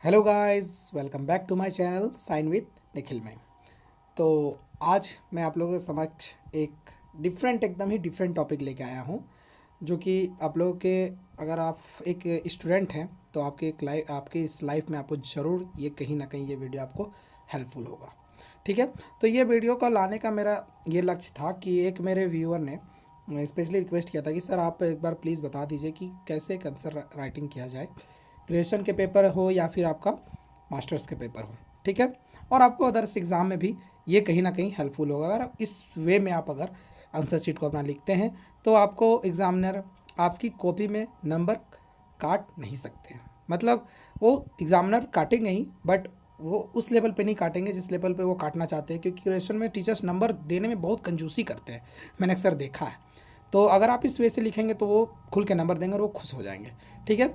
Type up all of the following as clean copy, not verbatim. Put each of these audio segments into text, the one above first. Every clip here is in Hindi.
Hello guys, welcome back to my channel sign with Nikhil में। तो आज मैं आप लोगों के समक्ष एक एकदम ही डिफरेंट टॉपिक लेके आया हूँ, जो कि आप लोगों के, अगर आप एक स्टूडेंट हैं तो आपकी इस लाइफ में आपको ज़रूर ये कहीं ना कहीं ये वीडियो आपको हेल्पफुल होगा। ठीक है। तो ये वीडियो को लाने का मेरा ये लक्ष्य था कि एक मेरे व्यूअर ने स्पेशली रिक्वेस्ट किया था कि सर आप एक बार प्लीज़ बता दीजिए कि कैसे एक आंसर राइटिंग किया जाए, ग्रेजुएशन के पेपर हो या फिर आपका मास्टर्स के पेपर हो। ठीक है। और आपको अदर्स एग्ज़ाम में भी ये कहीं ना कहीं हेल्पफुल होगा। अगर आप इस वे में आप अगर आंसर शीट को अपना लिखते हैं तो आपको एग्ज़ामिनर आपकी कॉपी में नंबर काट नहीं सकते हैं। मतलब वो एग्ज़ामिनर काटेंगे ही, बट वो उस लेवल पे नहीं काटेंगे जिस लेवल पे वो काटना चाहते हैं, क्योंकि ग्रेजुएशन में टीचर्स नंबर देने में बहुत कंजूसी करते हैं, मैंने अक्सर देखा है। तो अगर आप इस वे से लिखेंगे तो वो खुल के नंबर देंगे और वो खुश हो जाएंगे। ठीक है।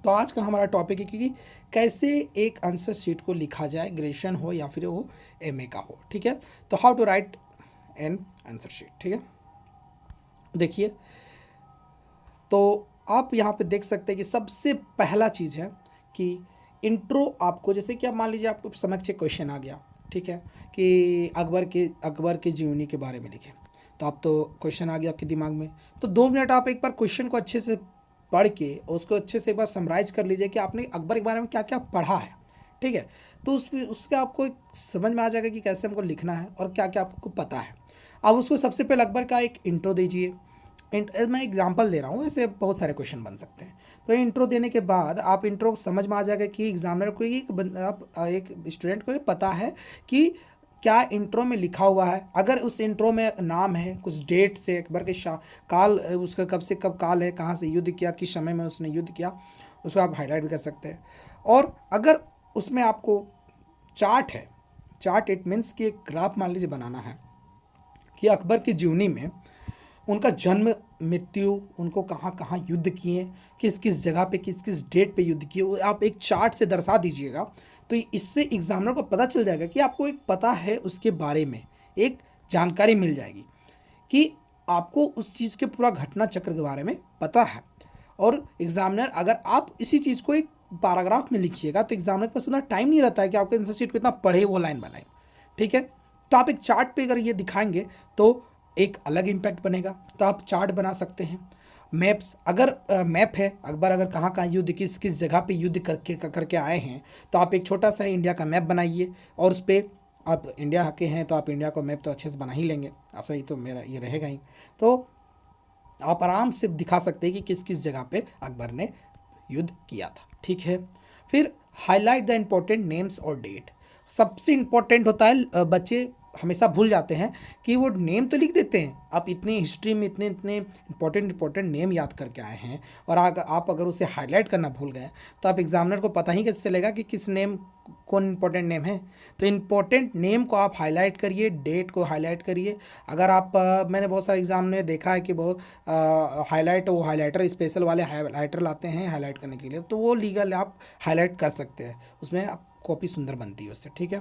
तो आज का हमारा टॉपिक है कि कैसे एक आंसर शीट को लिखा जाए, ग्रेजुएशन हो या फिर वो एमए का हो। ठीक है। तो how to write an answer sheet. ठीक है। देखिए, तो आप यहाँ पे देख सकते हैं कि सबसे पहला चीज़ है कि इंट्रो आपको, जैसे कि आप मान लीजिए आपको समक्ष एक क्वेश्चन आ गया, ठीक है, कि अकबर के जीवनी के बारे में लिखें। तो आप तो क्वेश्चन आ गया आपके दिमाग में, तो 2 मिनट आप एक बार क्वेश्चन को अच्छे से पढ़ के उसको अच्छे से एक बार समराइज कर लीजिए कि आपने अकबर के बारे में क्या क्या पढ़ा है। ठीक है। तो उसके आपको एक समझ में आ जाएगा कि कैसे हमको लिखना है और क्या क्या आपको पता है। अब उसको सबसे पहले अकबर का एक इंट्रो दीजिए। मैं एग्जांपल दे रहा हूँ, ऐसे बहुत सारे क्वेश्चन बन सकते हैं। तो इंट्रो देने के बाद आप इंट्रो समझ में आ जाएगा कि एग्जामिनर को एक स्टूडेंट को ये पता है कि क्या इंट्रो में लिखा हुआ है। अगर उस इंट्रो में नाम है, कुछ डेट से अकबर के शाह काल, उसका कब से कब काल है, कहाँ से युद्ध किया, किस समय में उसने युद्ध किया, उसको आप हाईलाइट भी कर सकते हैं। और अगर उसमें आपको चार्ट है, चार्ट इट मीन्स कि एक ग्राफ मान लीजिए बनाना है कि अकबर की जीवनी में उनका जन्म, मृत्यु, उनको कहाँ कहाँ युद्ध किए, किस किस जगह पे किस किस डेट पे युद्ध किए, वो आप एक चार्ट से दर्शा दीजिएगा। तो इससे एग्जामिनर को पता चल जाएगा कि आपको एक पता है उसके बारे में, एक जानकारी मिल जाएगी कि आपको उस चीज़ के पूरा घटना चक्र के बारे में पता है। और एग्जामिनर, अगर आप इसी चीज़ को एक पैराग्राफ में लिखिएगा तो एग्जामिनर के पास उतना टाइम नहीं रहता है कि आपके आंसर शीट को इतना पढ़े वो लाइन बाय लाइन। ठीक है। तो आप एक चार्ट पे अगर ये दिखाएंगे तो एक अलग इम्पैक्ट बनेगा। तो आप चार्ट बना सकते हैं। मैप्स, अगर मैप है, अकबर अगर कहाँ कहाँ युद्ध, किस किस जगह पे युद्ध करके आए हैं, तो आप एक छोटा सा इंडिया का मैप बनाइए और उस पर, आप इंडिया के हैं तो आप इंडिया का मैप तो अच्छे से बना ही लेंगे, ऐसा ही तो मेरा ये रहेगा ही। तो आप आराम से दिखा सकते हैं कि किस किस जगह पे अकबर ने युद्ध किया था। ठीक है। फिर हाईलाइट द इम्पोर्टेंट नेम्स और डेट। सबसे इम्पोर्टेंट होता है, बच्चे हमेशा भूल जाते हैं कि वो नेम तो लिख देते हैं। आप इतनी हिस्ट्री में इतने इतने इंपॉर्टेंट नेम याद करके आए हैं और आप अगर उसे हाईलाइट करना भूल गए तो आप एग्जामिनर को पता ही कैसे चलेगा कि किस नेम, कौन इंपॉर्टेंट नेम है। तो इंपॉर्टेंट नेम को आप हाईलाइट करिए, डेट को हाईलाइट करिए। अगर आप मैंने बहुत सारे एग्जाम में देखा है कि बहुत वो हाईलाइटर स्पेशल वाले हाईलाइटर लाते हैं हाईलाइट करने के लिए, तो वो लीगल आप हाईलाइट कर सकते हैं, उसमें आप कॉपी सुंदर बनती है उससे। ठीक है।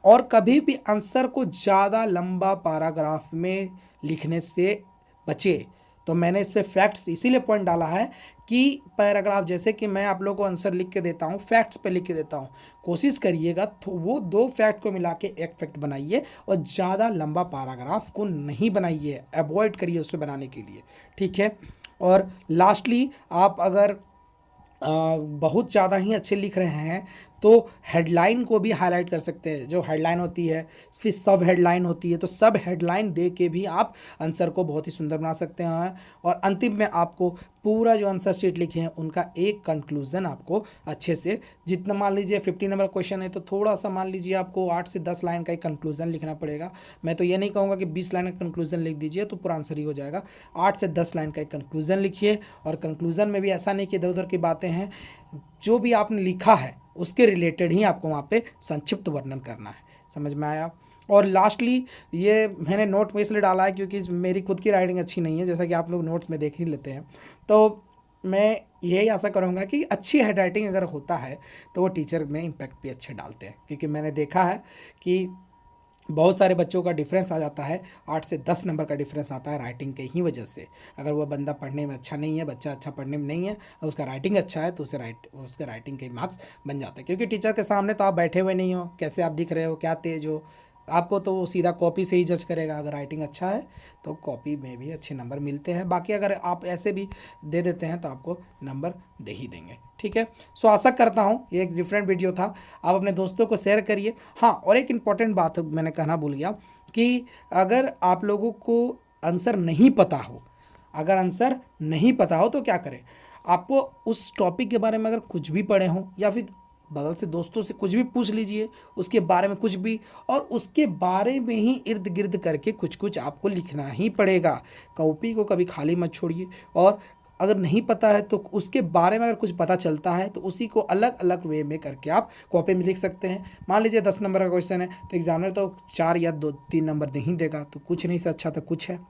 और कभी भी आंसर को ज़्यादा लंबा पैराग्राफ में लिखने से बचे। तो मैंने इस पे फैक्ट्स इसीलिए पॉइंट डाला है कि पैराग्राफ, जैसे कि मैं आप लोगों को आंसर लिख के देता हूँ, फैक्ट्स पे लिख के देता हूँ, कोशिश करिएगा तो वो 2 फैक्ट को मिला के एक फैक्ट बनाइए और ज़्यादा लंबा पैराग्राफ को नहीं बनाइए, अवॉइड करिए उससे बनाने के लिए। ठीक है। और लास्टली, आप अगर बहुत ज़्यादा ही अच्छे लिख रहे हैं तो हेडलाइन को भी हाईलाइट कर सकते हैं। जो हेडलाइन होती है, फिर सब हेडलाइन होती है, तो सब हेडलाइन दे के भी आप आंसर को बहुत ही सुंदर बना सकते हैं। और अंतिम में आपको पूरा जो आंसर शीट लिखे हैं उनका एक कंक्लूजन आपको अच्छे से, जितना मान लीजिए 50 नंबर क्वेश्चन है तो थोड़ा सा मान लीजिए आपको 8 से 10 लाइन का एक कंक्लूजन लिखना पड़ेगा। मैं तो ये नहीं कहूँगा कि 20 लाइन का कंक्लूजन लिख दीजिए तो पूरा आंसर ही हो जाएगा। 8 से 10 लाइन का एक कंक्लूजन लिखिए। और कंक्लूजन में भी ऐसा नहीं कि इधर उधर की बातें हैं, जो भी आपने लिखा है उसके रिलेटेड ही आपको वहाँ पे संक्षिप्त वर्णन करना है। समझ में आया। और लास्टली, ये मैंने नोट में इसलिए डाला है क्योंकि मेरी खुद की राइटिंग अच्छी नहीं है, जैसा कि आप लोग नोट्स में देख ही लेते हैं। तो मैं यही आशा करूँगा कि अच्छी हैंड राइटिंग अगर होता है तो वो टीचर में इम्पैक्ट भी अच्छे डालते हैं, क्योंकि मैंने देखा है कि बहुत सारे बच्चों का डिफरेंस आ जाता है, 8 से 10 नंबर का डिफरेंस आता है राइटिंग के ही वजह से। अगर वह बंदा पढ़ने में अच्छा नहीं है, बच्चा अच्छा पढ़ने में नहीं है और उसका राइटिंग अच्छा है, तो उसके राइटिंग के मार्क्स बन जाते हैं। क्योंकि टीचर के सामने तो आप बैठे हुए नहीं हो, कैसे आप दिख रहे हो, क्या तेज हो, आपको तो वो सीधा कॉपी से ही जज करेगा। अगर राइटिंग अच्छा है तो कॉपी में भी अच्छे नंबर मिलते हैं, बाकी अगर आप ऐसे भी दे देते हैं तो आपको नंबर दे ही देंगे। ठीक है, सो आशा करता हूँ ये एक डिफरेंट वीडियो था, आप अपने दोस्तों को शेयर करिए। हाँ, और एक इम्पॉर्टेंट बात मैंने कहना भूल गया कि अगर आप लोगों को आंसर नहीं पता हो, अगर आंसर नहीं पता हो तो क्या करें, आपको उस टॉपिक के बारे में अगर कुछ भी पढ़े हों या फिर बगल से दोस्तों से कुछ भी पूछ लीजिए उसके बारे में कुछ भी, और उसके बारे में ही इर्द गिर्द करके कुछ कुछ आपको लिखना ही पड़ेगा। कॉपी को कभी खाली मत छोड़िए, और अगर नहीं पता है तो उसके बारे में अगर कुछ पता चलता है तो उसी को अलग अलग वे में करके आप कॉपी में लिख सकते हैं। मान लीजिए 10 नंबर का क्वेश्चन है तो एग्जामिनर तो 4 या 2-3 नंबर नहीं देगा, तो कुछ नहीं से अच्छा तो कुछ है।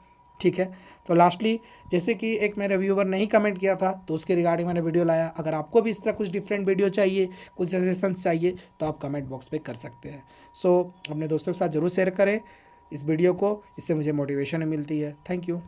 ठीक है, तो लास्टली जैसे कि एक मेरे व्यूवर ने ही कमेंट किया था तो उसके रिगार्डिंग मैंने वीडियो लाया। अगर आपको भी इस तरह कुछ डिफरेंट वीडियो चाहिए, कुछ सजेशंस चाहिए, तो आप कमेंट बॉक्स पे कर सकते हैं। सो अपने दोस्तों के साथ ज़रूर शेयर करें इस वीडियो को, इससे मुझे मोटिवेशन मिलती है। Thank you.